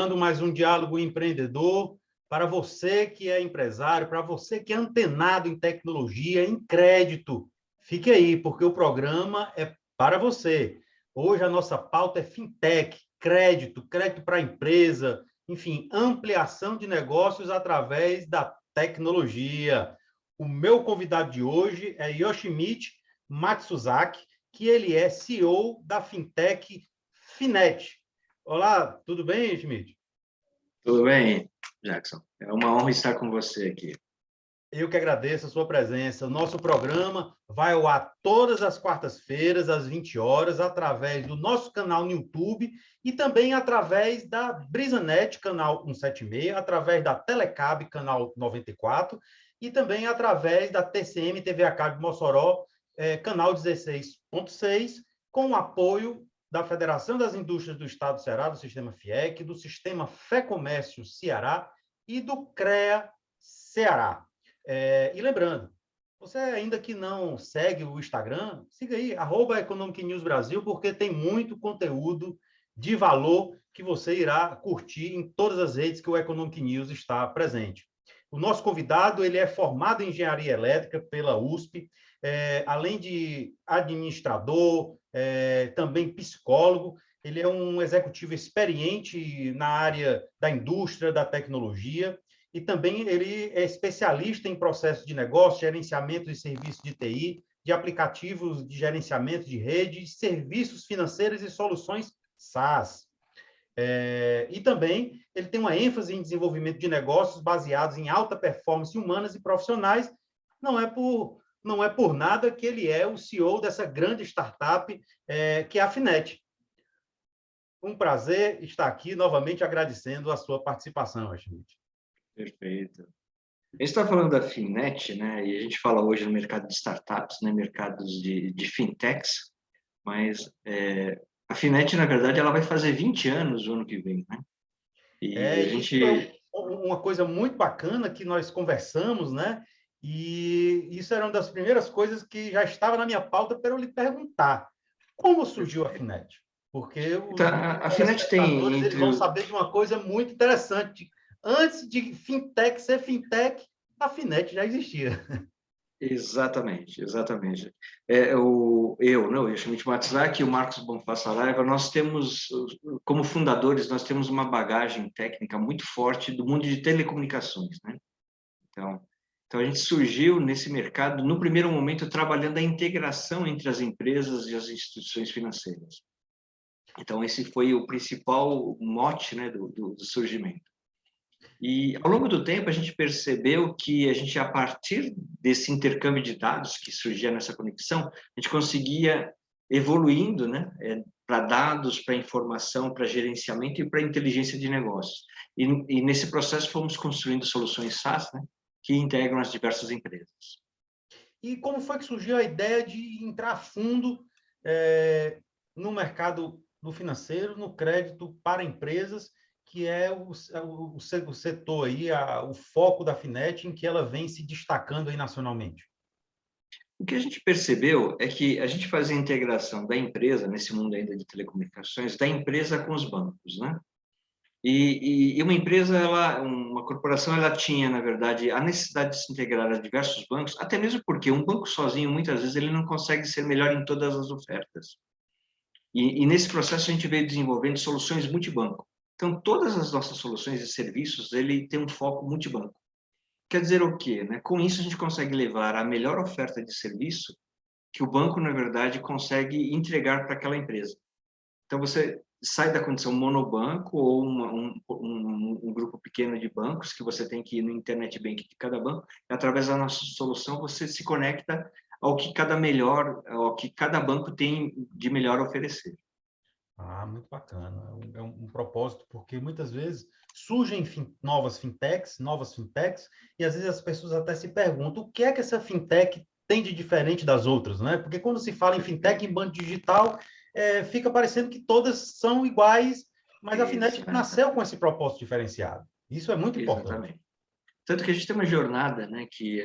iniciando mais um diálogo empreendedor para você que é empresário, para você que é antenado em tecnologia, em crédito. Fique aí, porque o programa é para você. Hoje a nossa pauta é fintech, crédito, crédito para a empresa, enfim, ampliação de negócios através da tecnologia. O meu convidado de hoje é Yoshimichi Matsuzaki, que ele é CEO da fintech Finet. Olá, tudo bem, Schmidt? Tudo bem, Jackson? É uma honra estar com você aqui. Eu que agradeço a sua presença. O nosso programa vai ao ar todas as quartas-feiras, às 20 horas, através do nosso canal no YouTube e também através da BrisaNet, canal 176, através da Telecab, canal 94, e também através da TCM TV a Cabo Mossoró, canal 16.6, com o apoio da Federação das Indústrias do Estado do Ceará, do Sistema FIEC, do Sistema Fé Comércio Ceará e do CREA Ceará. E lembrando, você ainda que não segue o Instagram, siga aí, @Economic News Brasil, porque tem muito conteúdo de valor que você irá curtir em todas as redes que o Economic News está presente. O nosso convidado, ele é formado em Engenharia Elétrica pela USP, além de administrador, também psicólogo. Ele é um executivo experiente na área da indústria, da tecnologia, e também ele é especialista em processos de negócio, gerenciamento de serviços de TI, de aplicativos de gerenciamento de rede, serviços financeiros e soluções SaaS. E também ele tem uma ênfase em desenvolvimento de negócios baseados em alta performance humanas e profissionais. Não é por nada que ele é o CEO dessa grande startup, que é a Finet. Um prazer estar aqui novamente agradecendo a sua participação, Schmidt. Perfeito. A gente está falando da Finet, né? E a gente fala hoje no mercado de startups, né? Mercados de fintechs, mas a Finet, na verdade, ela vai fazer 20 anos o ano que vem, né? E a Isso gente... é uma coisa muito bacana que nós conversamos, né? E isso era uma das primeiras coisas que já estava na minha pauta para eu lhe perguntar. Como surgiu a Finet? Porque Então, os a Finet tem telespectadores eles entre... vão saber de uma coisa muito interessante. Antes de fintech ser fintech, a Finet já existia. Exatamente, exatamente. O Yoshimichi Matsuzaki e o Marcos Bonfá Saraiva, nós temos, como fundadores, nós temos uma bagagem técnica muito forte do mundo de telecomunicações, né? Então a gente surgiu nesse mercado, no primeiro momento, trabalhando a integração entre as empresas e as instituições financeiras. Então esse foi o principal mote, né, do surgimento. E, ao longo do tempo, a gente percebeu que a partir desse intercâmbio de dados que surgia nessa conexão, a gente conseguia evoluindo, né, para dados, para informação, para gerenciamento e para inteligência de negócios. E nesse processo fomos construindo soluções SaaS, né, que integram as diversas empresas. E como foi que surgiu a ideia de entrar a fundo no mercado do financeiro, no crédito para empresas, que é o setor aí, o foco da Finet, em que ela vem se destacando aí nacionalmente? O que a gente percebeu é que a gente fazia a integração da empresa, nesse mundo ainda de telecomunicações, da empresa com os bancos, né? E uma empresa, uma corporação, ela tinha, na verdade, a necessidade de se integrar a diversos bancos, até mesmo porque um banco sozinho, muitas vezes, ele não consegue ser melhor em todas as ofertas. E nesse processo, a gente veio desenvolvendo soluções multibanco. Então, todas as nossas soluções e serviços, ele tem um foco multibanco. Quer dizer o quê? Né? Com isso, a gente consegue levar a melhor oferta de serviço que o banco, na verdade, consegue entregar para aquela empresa. Então, você sai da condição monobanco ou um grupo pequeno de bancos que você tem que ir no internet banking de cada banco. E, através da nossa solução, você se conecta ao que cada banco tem de melhor a oferecer. Muito bacana. É um propósito, porque muitas vezes surgem novas fintechs, e às vezes as pessoas até se perguntam o que é que essa fintech tem de diferente das outras, né? Porque quando se fala em fintech, em banco digital, fica parecendo que todas são iguais, mas a Finet nasceu com esse propósito diferenciado. Isso é muito importante. Exatamente. Tanto que a gente tem uma jornada, né, que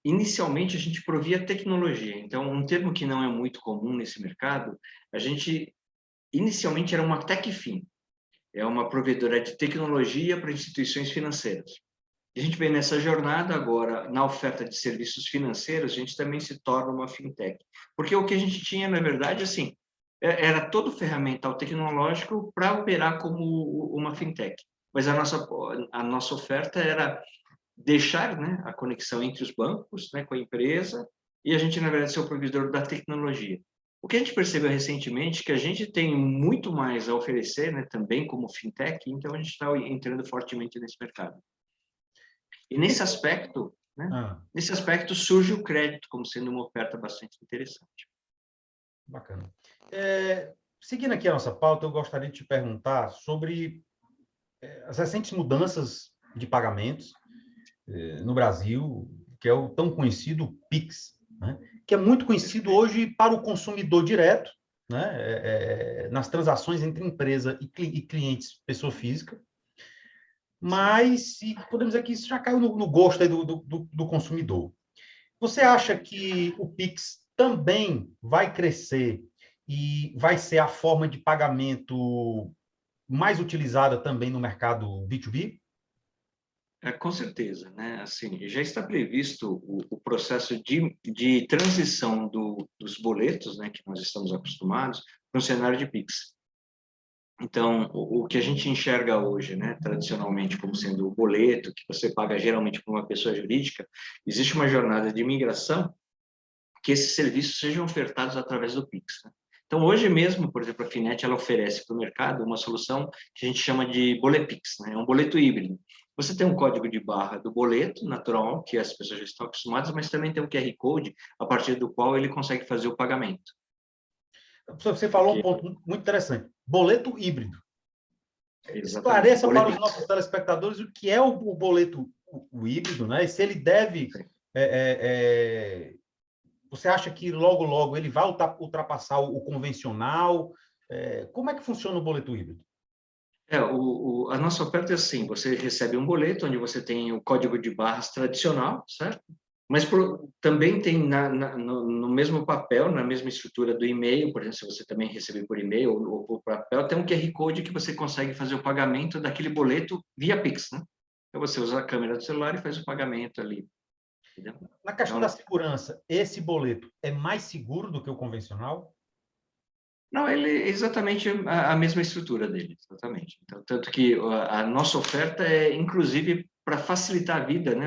inicialmente, a gente provia tecnologia. Então, um termo que não é muito comum nesse mercado, inicialmente era uma tech-fin. é uma provedora de tecnologia para instituições financeiras. A gente vem nessa jornada agora, na oferta de serviços financeiros, a gente também se torna uma fintech. Porque o que a gente tinha, na verdade, assim, era todo ferramental tecnológico para operar como uma fintech. Mas a nossa oferta era deixar, né, a conexão entre os bancos, né, com a empresa, e a gente, na verdade, ser o provedor da tecnologia. O que a gente percebeu recentemente é que a gente tem muito mais a oferecer, né, também como fintech, então a gente está entrando fortemente nesse mercado. E nesse aspecto surge o crédito como sendo uma oferta bastante interessante. Bacana. Seguindo aqui a nossa pauta, eu gostaria de te perguntar sobre as recentes mudanças de pagamentos no Brasil, que é o tão conhecido Pix, né? Que é muito conhecido hoje para o consumidor direto, né? Nas transações entre empresa e clientes, pessoa física, mas podemos dizer que isso já caiu no gosto aí do consumidor. Você acha que o Pix também vai crescer e vai ser a forma de pagamento mais utilizada também no mercado B2B? Com certeza, né? Assim, já está previsto o processo de transição dos boletos, né, que nós estamos acostumados, para um cenário de Pix. Então, o que a gente enxerga hoje, né, tradicionalmente como sendo o boleto, que você paga geralmente para uma pessoa jurídica, existe uma jornada de migração que esses serviços sejam ofertados através do Pix, né? Então, hoje mesmo, por exemplo, a Finet ela oferece para o mercado uma solução que a gente chama de Bolepix, né? É um boleto híbrido. Você tem um código de barra do boleto natural, que as pessoas já estão acostumadas, mas também tem um QR Code, a partir do qual ele consegue fazer o pagamento. Você falou um ponto muito interessante. Boleto híbrido. Exatamente. Esclareça para os nossos telespectadores o que é o boleto o híbrido, né? E se ele deve... você acha que logo, logo ele vai ultrapassar o convencional? Como é que funciona o boleto híbrido? A nossa oferta é assim, você recebe um boleto onde você tem o código de barras tradicional, certo? Mas também tem no mesmo papel, na mesma estrutura do e-mail, por exemplo, se você também receber por e-mail ou por papel, tem um QR Code que você consegue fazer o pagamento daquele boleto via Pix, né? Então você usa a câmera do celular e faz o pagamento ali. Entendeu? Na questão da segurança, esse boleto é mais seguro do que o convencional? Não, ele é exatamente a mesma estrutura dele, exatamente. Então, tanto que a nossa oferta é, inclusive, para facilitar a vida, né?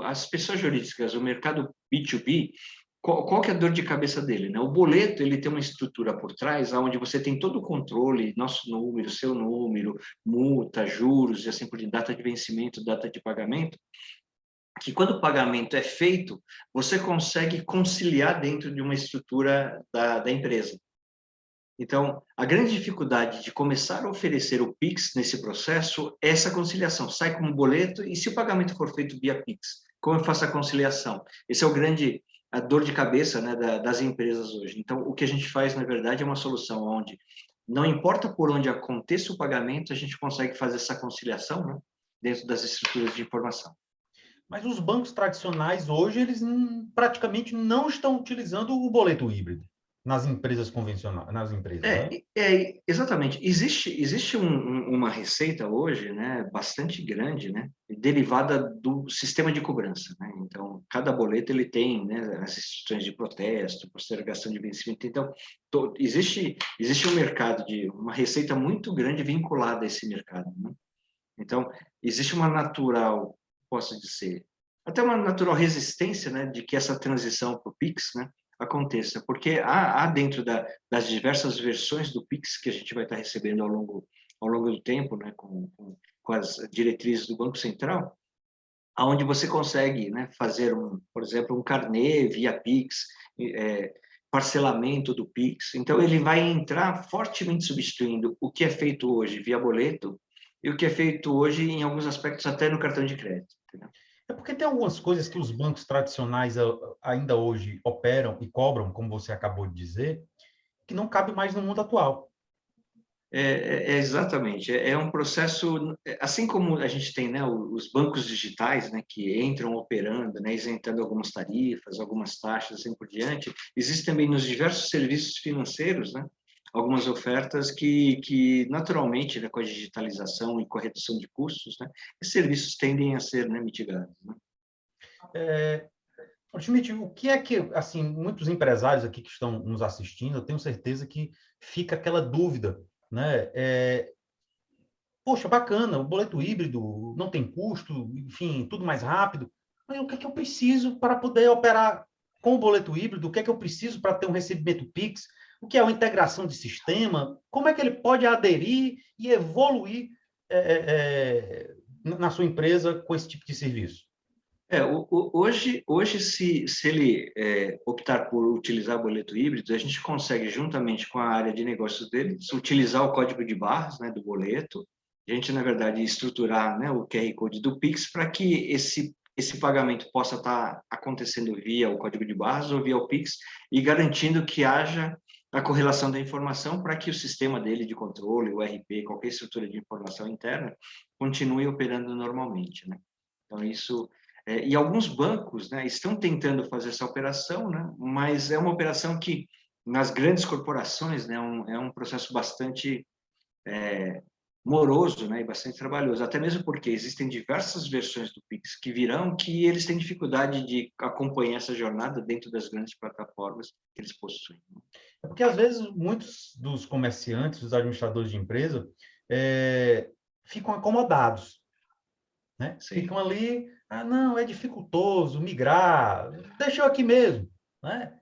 As pessoas jurídicas, o mercado B2B, qual que é a dor de cabeça dele, né? O boleto, ele tem uma estrutura por trás, onde você tem todo o controle, nosso número, seu número, multa, juros, e assim por diante, data de vencimento, data de pagamento, que quando o pagamento é feito, você consegue conciliar dentro de uma estrutura da empresa. Então, a grande dificuldade de começar a oferecer o Pix nesse processo é essa conciliação. Sai como boleto e se o pagamento for feito via Pix, como eu faço a conciliação? Esse é a dor de cabeça, né, das empresas hoje. Então, o que a gente faz, na verdade, é uma solução onde não importa por onde aconteça o pagamento, a gente consegue fazer essa conciliação, né, dentro das estruturas de informação. Mas os bancos tradicionais hoje, eles praticamente não estão utilizando o boleto híbrido nas empresas convencionais, nas empresas, né? Exatamente. Existe uma receita hoje, né, bastante grande, né, derivada do sistema de cobrança, né? Então, cada boleto ele tem, né, as instruções de protesto, postergação de vencimento. Então, existe um mercado uma receita muito grande vinculada a esse mercado, né? Então, existe uma natural, posso dizer, até uma natural resistência, né, de que essa transição para o Pix, né, aconteça, porque há dentro das diversas versões do Pix que a gente vai estar recebendo ao longo do tempo, né, com as diretrizes do Banco Central, aonde você consegue, né, fazer, por exemplo, um carnê via Pix, parcelamento do Pix. Então, ele vai entrar fortemente substituindo o que é feito hoje via boleto e o que é feito hoje, em alguns aspectos, até no cartão de crédito. Entendeu? É porque tem algumas coisas que os bancos tradicionais ainda hoje operam e cobram, como você acabou de dizer, que não cabe mais no mundo atual. Exatamente. É um processo, assim como a gente tem, né, os bancos digitais, né, que entram operando, né, isentando algumas tarifas, algumas taxas, assim por diante, existe também nos diversos serviços financeiros, né, algumas ofertas que naturalmente, né, com a digitalização e com a redução de custos, né, esses serviços tendem a ser, né, mitigados. Né? Schmidt, o que é que, assim, muitos empresários aqui que estão nos assistindo, eu tenho certeza que fica aquela dúvida, né? Poxa, bacana, o boleto híbrido não tem custo, enfim, tudo mais rápido. Mas o que é que eu preciso para poder operar com o boleto híbrido? O que é que eu preciso para ter um recebimento Pix? O que é uma integração de sistema? Como é que ele pode aderir e evoluir na sua empresa com esse tipo de serviço? Hoje se ele optar por utilizar boleto híbrido, a gente consegue, juntamente com a área de negócios dele, utilizar o código de barras, né, do boleto, a gente, na verdade, estruturar, né, o QR Code do Pix para que esse pagamento possa estar acontecendo via o código de barras ou via o Pix e garantindo que haja a correlação da informação para que o sistema dele de controle, o ERP, qualquer estrutura de informação interna, continue operando normalmente, né? Então, isso... e alguns bancos, né, estão tentando fazer essa operação, né, mas é uma operação que, nas grandes corporações, né, é um processo bastante moroso, né, e bastante trabalhoso, até mesmo porque existem diversas versões do Pix que virão que eles têm dificuldade de acompanhar essa jornada dentro das grandes plataformas que eles possuem. É porque, às vezes, muitos dos comerciantes, dos administradores de empresa, ficam acomodados, né? Ficam ali, não, é dificultoso migrar, deixa eu aqui mesmo, né?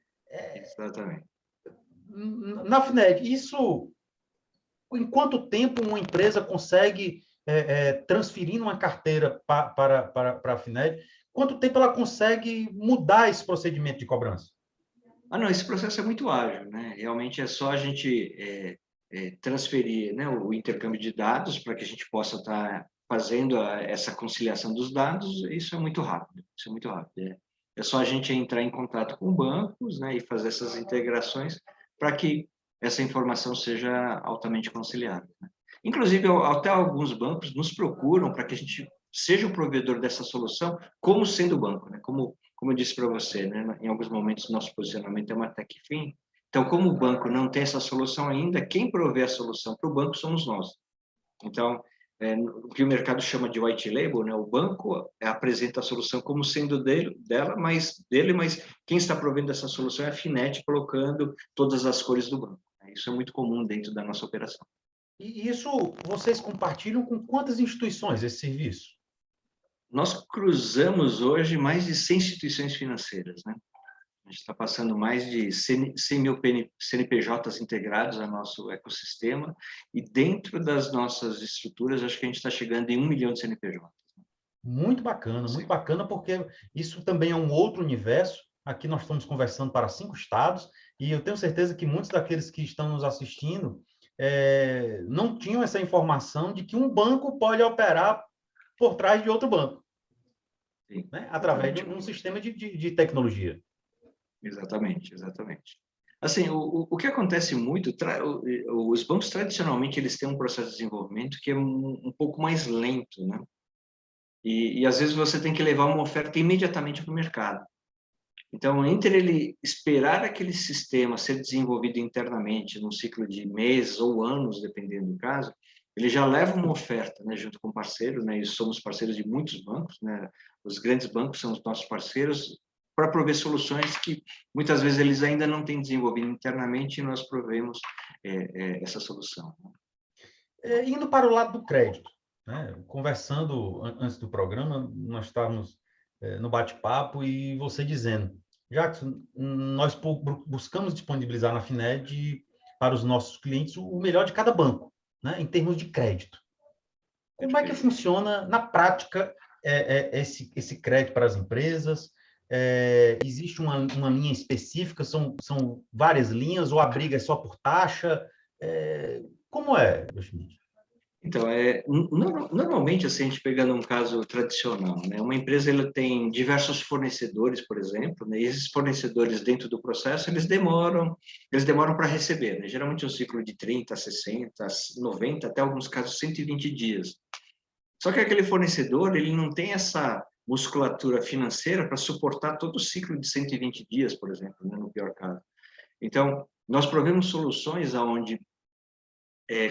Exatamente. Na FINED, isso, em quanto tempo uma empresa consegue transferir uma carteira para a FINED, quanto tempo ela consegue mudar esse procedimento de cobrança? Não, esse processo é muito ágil, né? Realmente é só a gente transferir, né, o intercâmbio de dados para que a gente possa estar fazendo essa conciliação dos dados. Isso é muito rápido, isso é muito rápido. É só a gente entrar em contato com bancos, né, e fazer essas integrações para que essa informação seja altamente conciliada, né? Inclusive, até alguns bancos nos procuram para que a gente seja o provedor dessa solução, como sendo o banco, né? Como eu disse para você, né, em alguns momentos nosso posicionamento é uma tech-fin. Então, como o banco não tem essa solução ainda, quem provê a solução para o banco somos nós. Então, o que o mercado chama de white label, né, o banco apresenta a solução como sendo dele, mas quem está provendo essa solução é a Finet, colocando todas as cores do banco. Isso é muito comum dentro da nossa operação. E isso vocês compartilham com quantas instituições esse serviço? Nós cruzamos hoje mais de 100 instituições financeiras, né? A gente está passando mais de 100 mil CNPJs integrados ao nosso ecossistema e dentro das nossas estruturas, acho que a gente está chegando em 1 milhão de CNPJs. Muito bacana, porque isso também é um outro universo. Aqui nós estamos conversando para 5 estados e eu tenho certeza que muitos daqueles que estão nos assistindo não tinham essa informação de que um banco pode operar por trás de outro banco, Sim, né? Através de um sistema de tecnologia. Exatamente, exatamente. Assim, o que acontece muito, os bancos tradicionalmente eles têm um processo de desenvolvimento que é um pouco mais lento, né? E às vezes você tem que levar uma oferta imediatamente para o mercado. Então, entre ele esperar aquele sistema ser desenvolvido internamente num ciclo de meses ou anos, dependendo do caso, ele já leva uma oferta, né, junto com o parceiro, né, e somos parceiros de muitos bancos, né, os grandes bancos são os nossos parceiros, para prover soluções que muitas vezes eles ainda não têm desenvolvido internamente e nós provemos essa solução. Indo para o lado do crédito, né? Conversando antes do programa, nós estávamos no bate-papo e você dizendo, Jackson, nós buscamos disponibilizar na FINED para os nossos clientes o melhor de cada banco, né? Em termos de crédito. Como é que funciona na prática esse crédito para as empresas? Existe uma linha específica? São várias linhas ou a briga é só por taxa? Como é, Schmidt? Então, normalmente, assim, a gente pegando um caso tradicional, né? Uma empresa ela tem diversos fornecedores, por exemplo, né? E esses fornecedores, dentro do processo, eles demoram para receber, né? Geralmente um ciclo de 30, 60, 90, até alguns casos 120 dias. Só que aquele fornecedor, ele não tem essa musculatura financeira para suportar todo o ciclo de 120 dias, por exemplo, né? No pior caso. Então, nós provemos soluções onde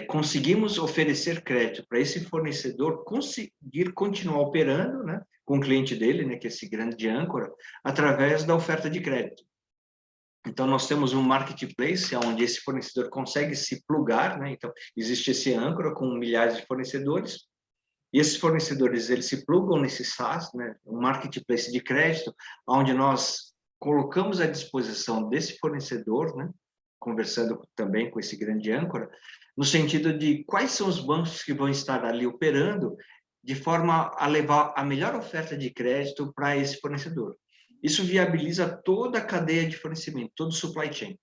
conseguimos oferecer crédito para esse fornecedor conseguir continuar operando, né, com o cliente dele, né, que é esse grande âncora, através da oferta de crédito. Então, nós temos um marketplace onde esse fornecedor consegue se plugar, né? Então, existe esse âncora com milhares de fornecedores, e esses fornecedores, eles se plugam nesse SaaS, né? Um marketplace de crédito, onde nós colocamos à disposição desse fornecedor, né? Conversando também com esse grande âncora, no sentido de quais são os bancos que vão estar ali operando, de forma a levar a melhor oferta de crédito para esse fornecedor. Isso viabiliza toda a cadeia de fornecimento, todo o supply chain.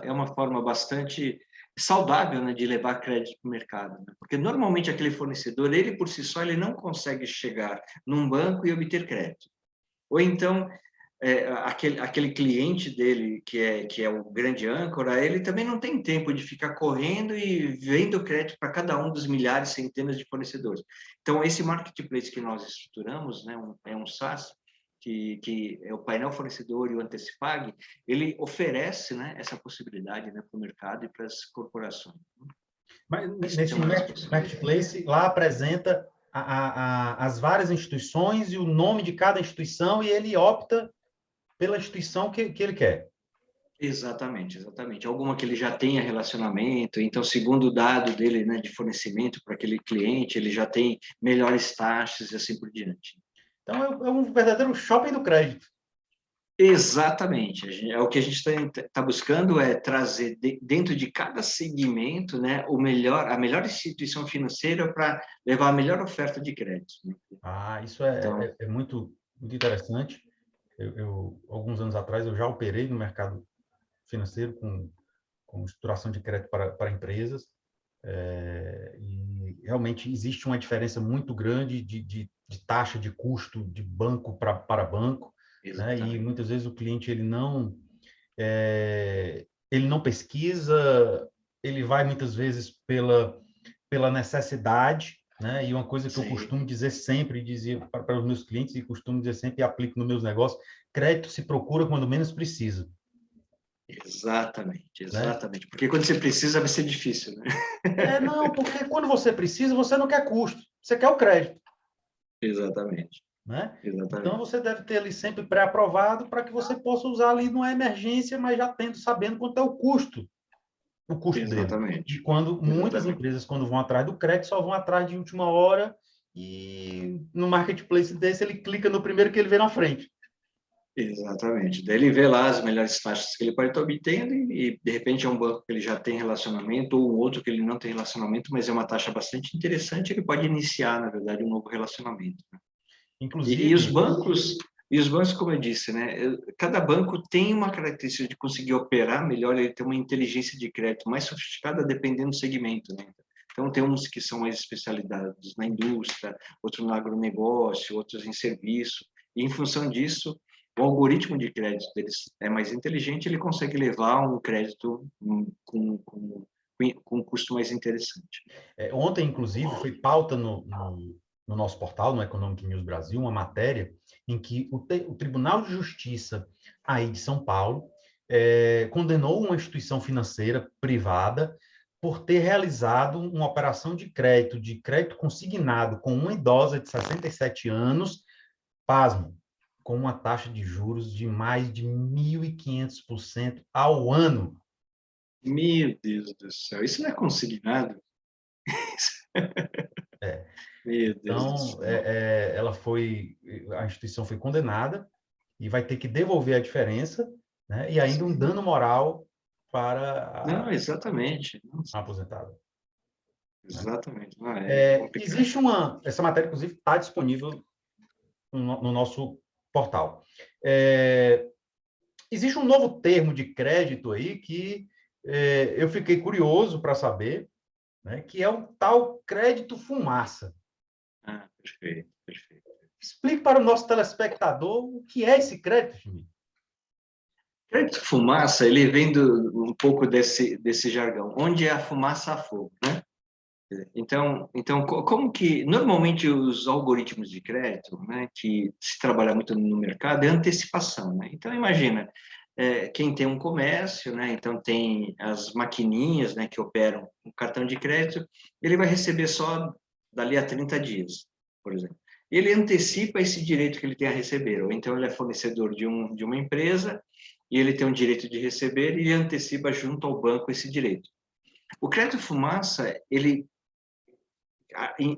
É uma forma bastante saudável, né, de levar crédito para o mercado, né? Porque normalmente aquele fornecedor, ele por si só, ele não consegue chegar num banco e obter crédito. Ou então, aquele cliente dele, que é o grande âncora, ele também não tem tempo de ficar correndo e vendo crédito para cada um dos milhares, centenas de fornecedores. Então, esse marketplace que nós estruturamos, né, é um SaaS, que é o painel fornecedor e o Antecipag, ele oferece, né, essa possibilidade, né, para o mercado e para as corporações. Mas nesse marketplace, lá apresenta as várias instituições e o nome de cada instituição, e ele opta pela instituição que ele quer. Exatamente, exatamente. Alguma que ele já tenha relacionamento, então, segundo o dado dele, né, de fornecimento para aquele cliente, ele já tem melhores taxas e assim por diante. Então, é um verdadeiro shopping do crédito. Exatamente. O que a gente está buscando é trazer dentro de cada segmento, né, a melhor instituição financeira para levar a melhor oferta de crédito, né? Isso Então, é muito, muito interessante. Alguns anos atrás, eu já operei no mercado financeiro com estruturação de crédito para empresas, e realmente existe uma diferença muito grande de taxa de custo de banco para banco, né? E muitas vezes o cliente ele não pesquisa, ele vai muitas vezes pela necessidade, né? E uma coisa que eu costumo dizer sempre, dizia para os meus clientes e costumo dizer sempre e aplico nos meus negócios: crédito se procura quando menos precisa. Exatamente, Né? exatamente. Porque quando você precisa vai ser difícil, né? Não, porque quando você precisa, você não quer custo, você quer o crédito. Exatamente. Né? Exatamente. Então, você deve ter ali sempre pré-aprovado para que você possa usar ali numa emergência, mas já sabendo quanto é o custo dele. E quando muitas empresas, quando vão atrás do crédito, só vão atrás de última hora, e no marketplace desse, ele clica no primeiro que ele vê na frente. Exatamente. Daí ele vê lá as melhores taxas que ele pode estar obtendo e de repente, é um banco que ele já tem relacionamento ou um outro que ele não tem relacionamento, mas é uma taxa bastante interessante, ele pode iniciar, na verdade, um novo relacionamento, né? Inclusive... E os bancos, como eu disse, né, cada banco tem uma característica de conseguir operar melhor, ele tem uma inteligência de crédito mais sofisticada dependendo do segmento, né? Então, tem uns que são mais especializados na indústria, outros no agronegócio, outros em serviço, e em função disso, o algoritmo de crédito deles é mais inteligente, ele consegue levar um crédito com um custo mais interessante. Ontem, inclusive, foi pauta no nosso portal, no Economic News Brasil, uma matéria em que o Tribunal de Justiça aí de São Paulo condenou uma instituição financeira privada por ter realizado uma operação de crédito consignado com uma idosa de 67 anos, pasmo, com uma taxa de juros de mais de 1.500% ao ano. Meu Deus do céu, isso não é consignado? Meu Deus do Então, céu. a instituição foi condenada e vai ter que devolver a diferença, né? E ainda um dano moral para Não, exatamente. a aposentada. Exatamente. Não, é complicado. Existe essa matéria, inclusive, está disponível no nosso portal. Existe um novo termo de crédito aí que eu fiquei curioso para saber, né? Que é o tal crédito fumaça. Perfeito, perfeito. Explique para o nosso telespectador o que é esse crédito, Jimmy. Crédito fumaça, ele vem um pouco desse jargão, onde é a fumaça há fogo, né? Então, como que normalmente os algoritmos de crédito, né, que se trabalha muito no mercado, é antecipação, né? Então, imagina, quem tem um comércio, né, então tem as maquininhas, né, que operam o cartão de crédito, ele vai receber só dali a 30 dias, por exemplo. Ele antecipa esse direito que ele tem a receber, ou então ele é fornecedor de uma empresa e ele tem um direito de receber e antecipa junto ao banco esse direito. O crédito fumaça, ele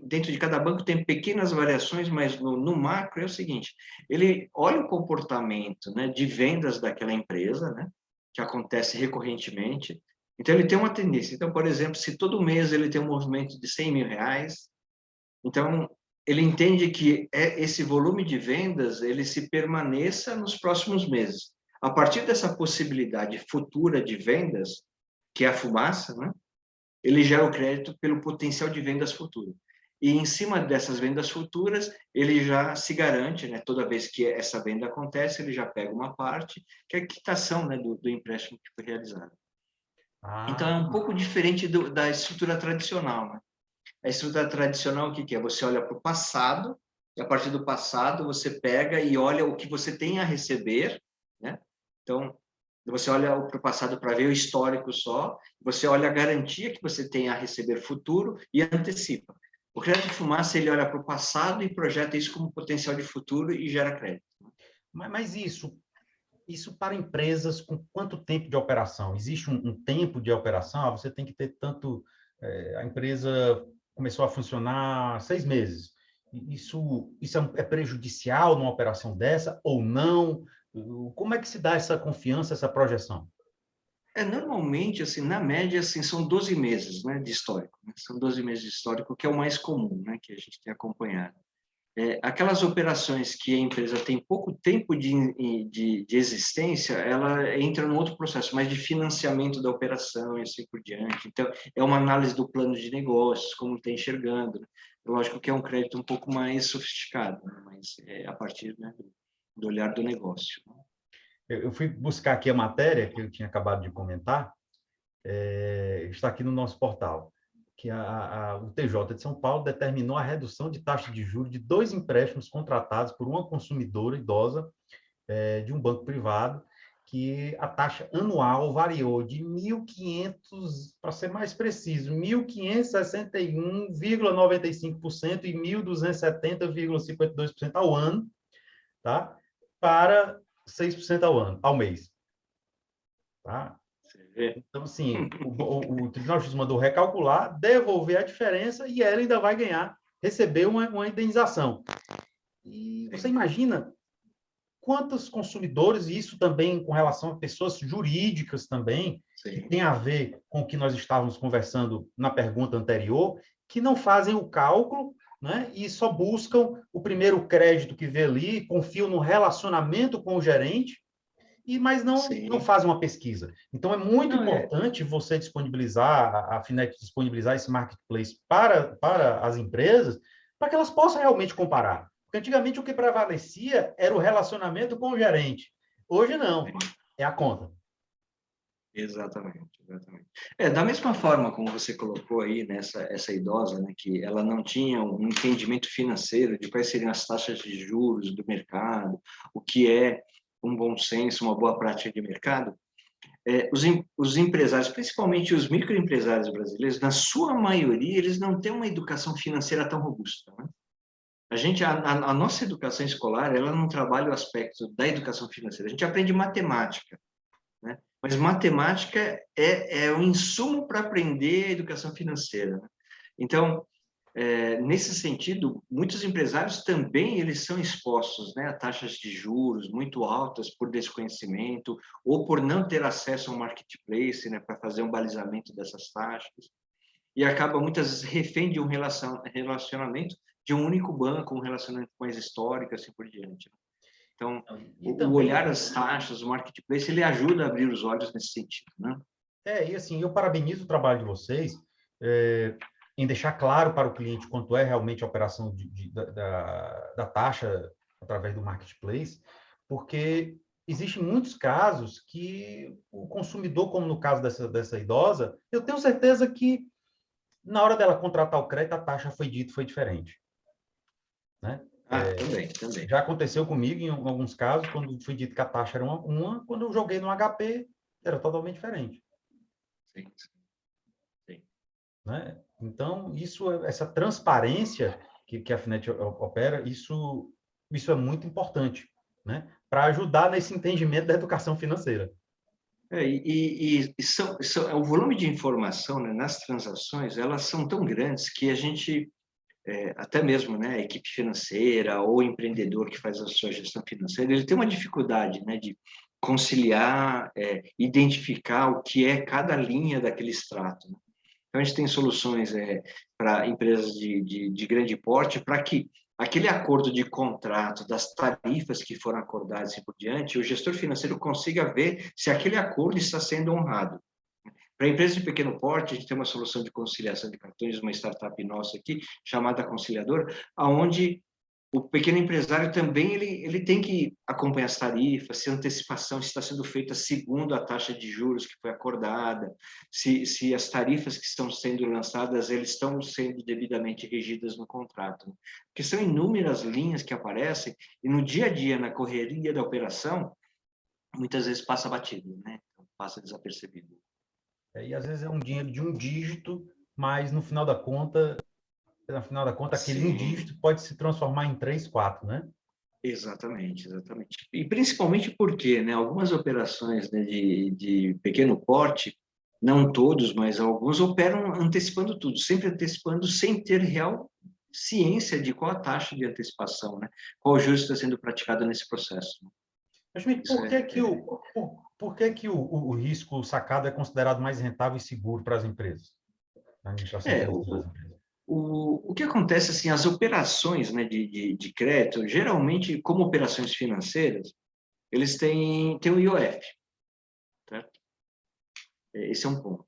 dentro de cada banco tem pequenas variações, mas no macro é o seguinte, ele olha o comportamento, né, de vendas daquela empresa, né, que acontece recorrentemente, então ele tem uma tendência. Então, por exemplo, se todo mês ele tem um movimento de R$ 100.000, então ele entende que esse volume de vendas ele se permaneça nos próximos meses. A partir dessa possibilidade futura de vendas, que é a fumaça, né, ele gera o crédito pelo potencial de vendas futuras. E em cima dessas vendas futuras, ele já se garante, né, toda vez que essa venda acontece, ele já pega uma parte, que é a quitação, né, do empréstimo que foi realizado. Então, é um pouco diferente da estrutura tradicional. Né? A estrutura tradicional, o que é? Você olha para o passado, e a partir do passado você pega e olha o que você tem a receber, né? Então, você olha para o passado para ver o histórico só, você olha a garantia que você tem a receber futuro e antecipa. O crédito de fumaça, ele olha para o passado e projeta isso como potencial de futuro e gera crédito. Mas isso para empresas com quanto tempo de operação? Existe um tempo de operação? Você tem que ter tanto... a empresa começou a funcionar 6 meses. Isso é prejudicial numa operação dessa ou não? Como é que se dá essa confiança, essa projeção? Normalmente, assim, na média, assim, são 12 meses, né, de histórico. Né? São 12 meses de histórico, que é o mais comum, né, que a gente tem acompanhado. Aquelas operações que a empresa tem pouco tempo de existência, ela entra num outro processo, mais de financiamento da operação e assim por diante. Então, é uma análise do plano de negócios, como está enxergando. Né? Lógico que é um crédito um pouco mais sofisticado, né? Mas é a partir, né, do olhar do negócio. Né? Eu fui buscar aqui a matéria que eu tinha acabado de comentar, está aqui no nosso portal, que o TJ de São Paulo determinou a redução de taxa de juros de 2 empréstimos contratados por uma consumidora idosa de um banco privado, que a taxa anual variou de 1.500, para ser mais preciso, 1.561,95% e 1.270,52% ao ano, tá? Para 6% ao mês. Tá? Então, assim, o Tribunal de Justiça mandou recalcular, devolver a diferença e ela ainda vai receber uma indenização. E você imagina quantos consumidores, e isso também com relação a pessoas jurídicas também, Sim. que tem a ver com o que nós estávamos conversando na pergunta anterior, que não fazem o cálculo, né, e só buscam o primeiro crédito que vê ali, confiam no relacionamento com o gerente, mas não fazem uma pesquisa. Então, é muito importante você disponibilizar, a Finex disponibilizar esse marketplace para as empresas, para que elas possam realmente comparar. Porque antigamente o que prevalecia era o relacionamento com o gerente. Hoje não, é a conta. Exatamente. Da mesma forma como você colocou aí, né, essa idosa, né, que ela não tinha um entendimento financeiro de quais seriam as taxas de juros do mercado, o que é um bom senso, uma boa prática de mercado, os empresários, principalmente os microempresários brasileiros, na sua maioria, eles não têm uma educação financeira tão robusta. Né? A nossa educação escolar, ela não trabalha o aspecto da educação financeira. A gente aprende matemática, né? Mas matemática é um insumo para aprender a educação financeira. Né? Então, nesse sentido, muitos empresários também eles são expostos, né, a taxas de juros muito altas por desconhecimento ou por não ter acesso ao marketplace, né, para fazer um balizamento dessas taxas. E acaba muitas vezes refém de um relacionamento de um único banco, um relacionamento mais histórico, assim por diante. Então, o olhar as taxas, o marketplace, ele ajuda a abrir os olhos nesse sentido, né? E assim, eu parabenizo o trabalho de vocês em deixar claro para o cliente quanto é realmente a operação da taxa através do marketplace, porque existem muitos casos que o consumidor, como no caso dessa idosa, eu tenho certeza que na hora dela contratar o crédito, a taxa foi diferente. Né? Também. Já aconteceu comigo em alguns casos, quando fui dito que a taxa era uma, quando eu joguei no HP, era totalmente diferente. Sim. Né? Então, essa transparência que a Finet opera, isso é muito importante, né? Para ajudar nesse entendimento da educação financeira. O volume de informação, né, nas transações, elas são tão grandes que a gente, até mesmo, né, a equipe financeira ou o empreendedor que faz a sua gestão financeira, ele tem uma dificuldade, né, de conciliar, identificar o que é cada linha daquele extrato, né? Então, a gente tem soluções para empresas de grande porte, para que aquele acordo de contrato, das tarifas que foram acordadas e por diante, o gestor financeiro consiga ver se aquele acordo está sendo honrado. Para empresas de pequeno porte, a gente tem uma solução de conciliação de cartões, uma startup nossa aqui, chamada Conciliador, onde o pequeno empresário também ele tem que acompanhar as tarifas, se a antecipação está sendo feita segundo a taxa de juros que foi acordada, se as tarifas que estão sendo lançadas eles estão sendo devidamente regidas no contrato. Porque são inúmeras linhas que aparecem e no dia a dia, na correria da operação, muitas vezes passa batido, né? Passa desapercebido. E às vezes é um dinheiro de um dígito, mas no final da conta, aquele um dígito pode se transformar em 3, 4, né? Exatamente. E principalmente porque, né, algumas operações, né, de pequeno porte, não todos, mas alguns operam antecipando tudo, sempre antecipando sem ter real ciência de qual a taxa de antecipação, né? Qual o juros está sendo praticado nesse processo. Mas por que o risco sacado é considerado mais rentável e seguro para as empresas? A administração financeira das empresas. O que acontece, assim, as operações, né, de crédito, geralmente, como operações financeiras, eles têm o IOF, certo? Esse é um ponto.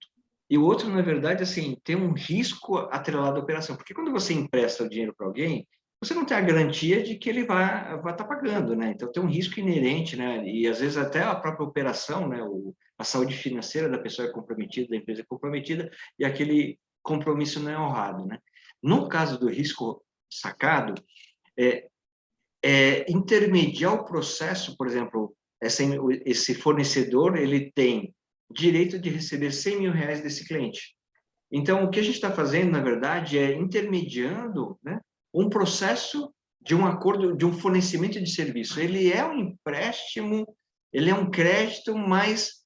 E o outro, na verdade, assim, tem um risco atrelado à operação, porque quando você empresta o dinheiro para alguém, você não tem a garantia de que ele vai estar pagando, né? Então tem um risco inerente, né? E às vezes até a própria operação, né? A saúde financeira da pessoa é comprometida, da empresa é comprometida, e aquele compromisso não é honrado, né? No caso do risco sacado, intermediar o processo, por exemplo, esse fornecedor ele tem direito de receber 100 mil reais desse cliente. Então, o que a gente está fazendo, na verdade, é intermediando, né, um processo de um acordo, de um fornecimento de serviço. Ele é um empréstimo, ele é um crédito, mas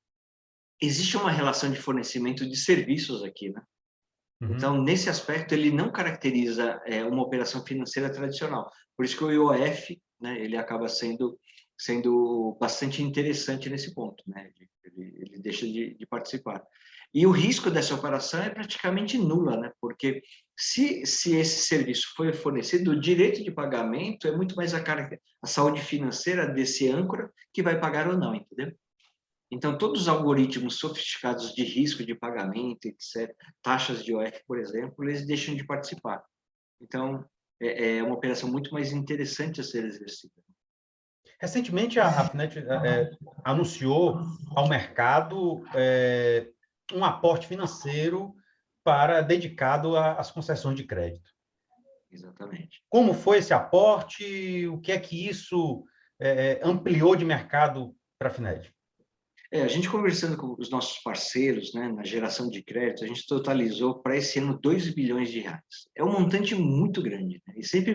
existe uma relação de fornecimento de serviços aqui, né? Então, nesse aspecto, ele não caracteriza uma operação financeira tradicional. Por isso que o IOF, né, ele acaba sendo bastante interessante nesse ponto, né? Ele deixa de participar. E o risco dessa operação é praticamente nula, né? Porque se esse serviço foi fornecido, o direito de pagamento é muito mais a saúde financeira desse âncora que vai pagar ou não, entendeu? Então, todos os algoritmos sofisticados de risco de pagamento, etc., taxas de IOF, por exemplo, eles deixam de participar. Então, é uma operação muito mais interessante a ser exercida. Recentemente, a Finet anunciou ao mercado um aporte financeiro dedicado às concessões de crédito. Exatamente. Como foi esse aporte? O que é que isso ampliou de mercado para a Finet? A gente conversando com os nossos parceiros, né, na geração de crédito, a gente totalizou para esse ano 2 bilhões de reais. É um montante muito grande, né? E sempre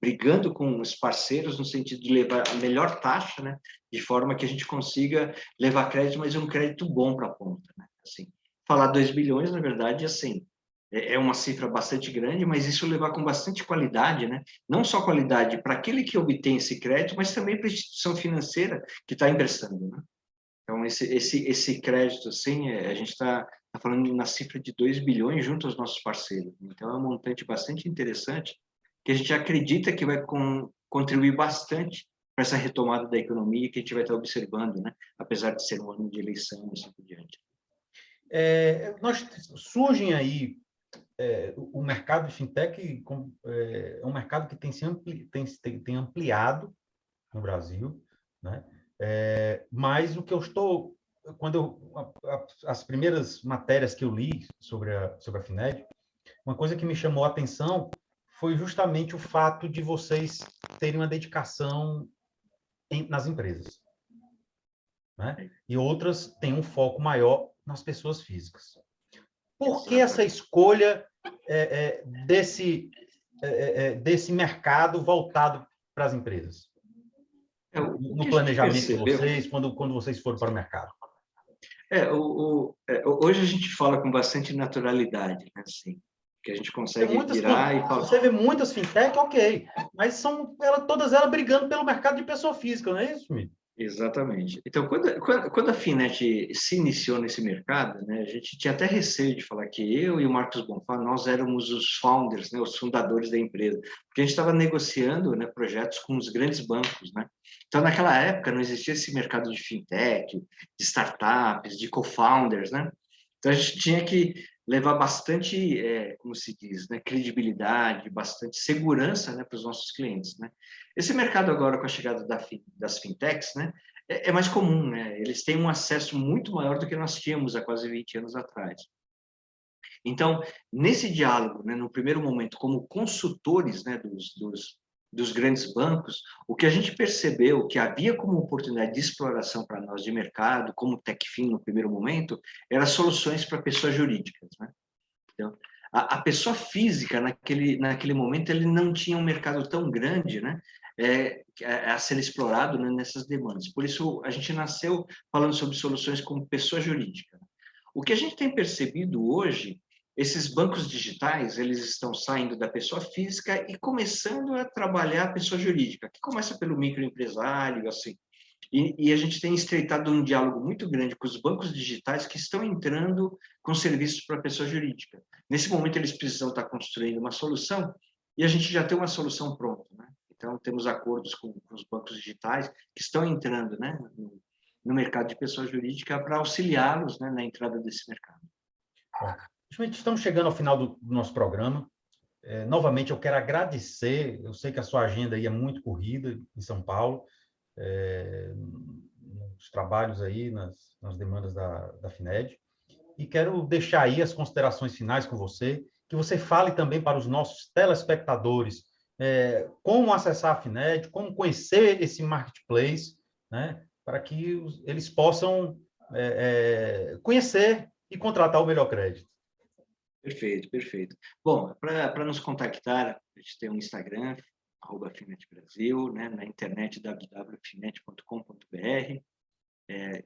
brigando com os parceiros no sentido de levar a melhor taxa, né, de forma que a gente consiga levar crédito, mas um crédito bom para a ponta, né? Assim, falar 2 bilhões, na verdade, assim, é uma cifra bastante grande, mas isso levar com bastante qualidade, né? Não só qualidade para aquele que obtém esse crédito, mas também para a instituição financeira que está emprestando, né? Então, esse crédito, assim, a gente está falando na cifra de 2 bilhões junto aos nossos parceiros. Então, é um montante bastante interessante que a gente acredita que vai contribuir bastante para essa retomada da economia que a gente vai estar observando, né? Apesar de ser um ano de eleição e assim por diante. Surgem aí o mercado de fintech é um mercado que tem ampliado no Brasil, né? Mas o que eu estou, as primeiras matérias que eu li sobre a Finet, uma coisa que me chamou a atenção foi justamente o fato de vocês terem uma dedicação nas empresas, né? E outras têm um foco maior nas pessoas físicas. Por que essa escolha desse mercado voltado para as empresas? O No que a gente planejamento de percebeu vocês, quando vocês foram para o mercado? hoje a gente fala com bastante naturalidade, né? Assim, que a gente consegue virar e falar. Você vê muitas fintech, ok, mas são todas elas brigando pelo mercado de pessoa física, não é isso, Schmidt? Exatamente. Então, quando a Finet se iniciou nesse mercado, né, a gente tinha até receio de falar que eu e o Marcos Bonfá, nós éramos os founders, né, os fundadores da empresa, porque a gente estava negociando, né, projetos com os grandes bancos, né? Então, naquela época, não existia esse mercado de fintech, de startups, de co-founders, né? Então, a gente tinha que levar bastante, como se diz, né, credibilidade, bastante segurança, né, para os nossos clientes, né? Esse mercado agora, com a chegada das fintechs, né, é mais comum, né? Eles têm um acesso muito maior do que nós tínhamos há quase 20 anos atrás. Então, nesse diálogo, né, no primeiro momento, como consultores, né, dos grandes bancos, o que a gente percebeu que havia como oportunidade de exploração para nós de mercado, como TechFin no primeiro momento, eram soluções para pessoas jurídicas, né? Então, a pessoa física, naquele momento, ele não tinha um mercado tão grande, né, a ser explorado, né, nessas demandas. Por isso, a gente nasceu falando sobre soluções como pessoa jurídica. O que a gente tem percebido hoje, esses bancos digitais, eles estão saindo da pessoa física e começando a trabalhar a pessoa jurídica, que começa pelo microempresário, assim. E a gente tem estreitado um diálogo muito grande com os bancos digitais que estão entrando com serviços para a pessoa jurídica. Nesse momento, eles precisam estar construindo uma solução e a gente já tem uma solução pronta, né? Então, temos acordos com os bancos digitais que estão entrando, né, no mercado de pessoa jurídica para auxiliá-los, né, na entrada desse mercado. Bom, estamos chegando ao final do nosso programa. Novamente, eu quero agradecer. Eu sei que a sua agenda aí é muito corrida em São Paulo, nos trabalhos aí, nas demandas da FINED. E quero deixar aí as considerações finais com você, que você fale também para os nossos telespectadores como acessar a FINED, como conhecer esse marketplace, né, para que eles possam conhecer e contratar o melhor crédito. Perfeito, perfeito. Bom, para nos contactar, a gente tem um Instagram, @finetbrasil, né, na internet www.finet.com.br,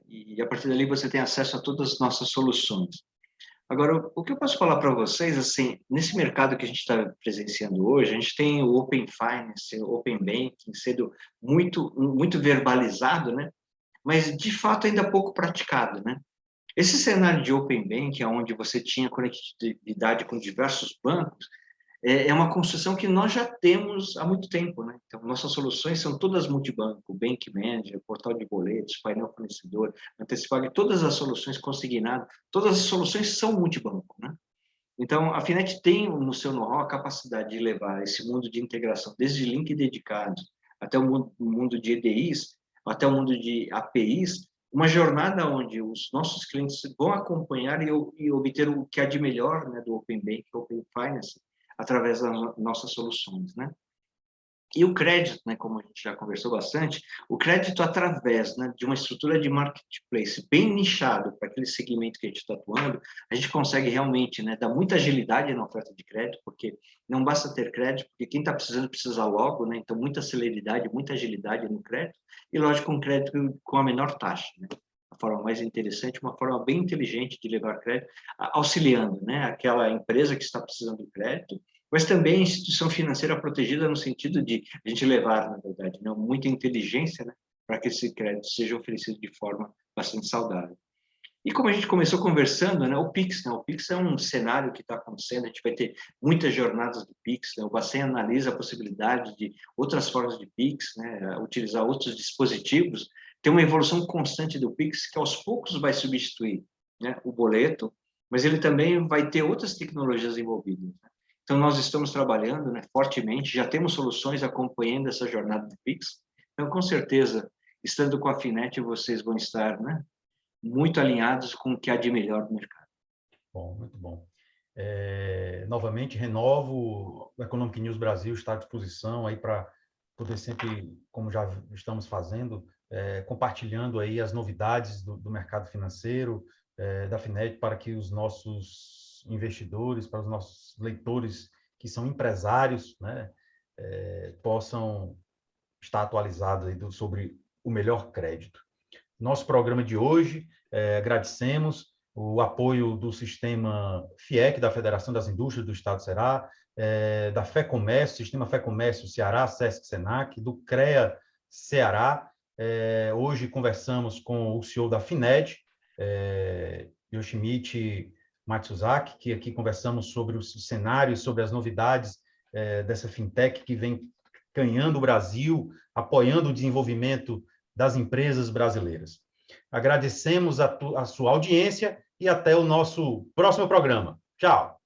e a partir dali você tem acesso a todas as nossas soluções. Agora, o que eu posso falar para vocês, assim, nesse mercado que a gente está presenciando hoje, a gente tem o Open Finance, o Open Banking sendo muito verbalizado, né? Mas, de fato, ainda pouco praticado, né? Esse cenário de Open Banking, onde você tinha conectividade com diversos bancos, é uma construção que nós já temos há muito tempo, né? Então, nossas soluções são todas multibanco, Bank Manager, portal de boletos, painel fornecedor, antecipado, todas as soluções consignadas, todas as soluções são multibanco, né? Então, a Finet tem no seu know-how a capacidade de levar esse mundo de integração, desde link dedicados até o mundo de EDIs, até o mundo de APIs, uma jornada onde os nossos clientes vão acompanhar e obter o que há de melhor, né, do Open Banking, Open Finance, através das nossas soluções, né? E o crédito, né, como a gente já conversou bastante, o crédito através, né, de uma estrutura de marketplace bem nichado para aquele segmento que a gente está atuando, a gente consegue realmente, né, dar muita agilidade na oferta de crédito, porque não basta ter crédito, porque quem está precisando precisa logo, né, então muita celeridade, muita agilidade no crédito, e lógico, um crédito com a menor taxa, né? A forma mais interessante, uma forma bem inteligente de levar crédito, auxiliando, né, aquela empresa que está precisando de crédito, mas também a instituição financeira protegida no sentido de a gente levar, na verdade, né, muita inteligência, né, para que esse crédito seja oferecido de forma bastante saudável. E como a gente começou conversando, né, o Pix, né, o Pix é um cenário que está acontecendo, a gente vai ter muitas jornadas do Pix, né, o Bacen analisa a possibilidade de outras formas de Pix, né, utilizar outros dispositivos, tem uma evolução constante do Pix que aos poucos vai substituir, né, o boleto, mas ele também vai ter outras tecnologias envolvidas, né? Então, nós estamos trabalhando, né, fortemente, já temos soluções acompanhando essa jornada do Pix. Então, com certeza, estando com a Finet, vocês vão estar, né, muito alinhados com o que há de melhor no mercado. Bom, muito bom. Novamente, renovo, o Economic News Brasil está à disposição aí para poder sempre, como já estamos fazendo, compartilhando aí as novidades do mercado financeiro, da Finet, para que os nossos investidores, para os nossos leitores que são empresários, né, possam estar atualizados aí sobre o melhor crédito. Nosso programa de hoje, agradecemos o apoio do sistema FIEC, da Federação das Indústrias do Estado do Ceará, da FEComércio, Sistema FEComércio Ceará, SESC Senac, do CREA Ceará. Hoje conversamos com o CEO da Finet, Yoshimichi Matsuzaki, que aqui conversamos sobre os cenários, sobre as novidades dessa fintech que vem ganhando o Brasil, apoiando o desenvolvimento das empresas brasileiras. Agradecemos a sua audiência e até o nosso próximo programa. Tchau!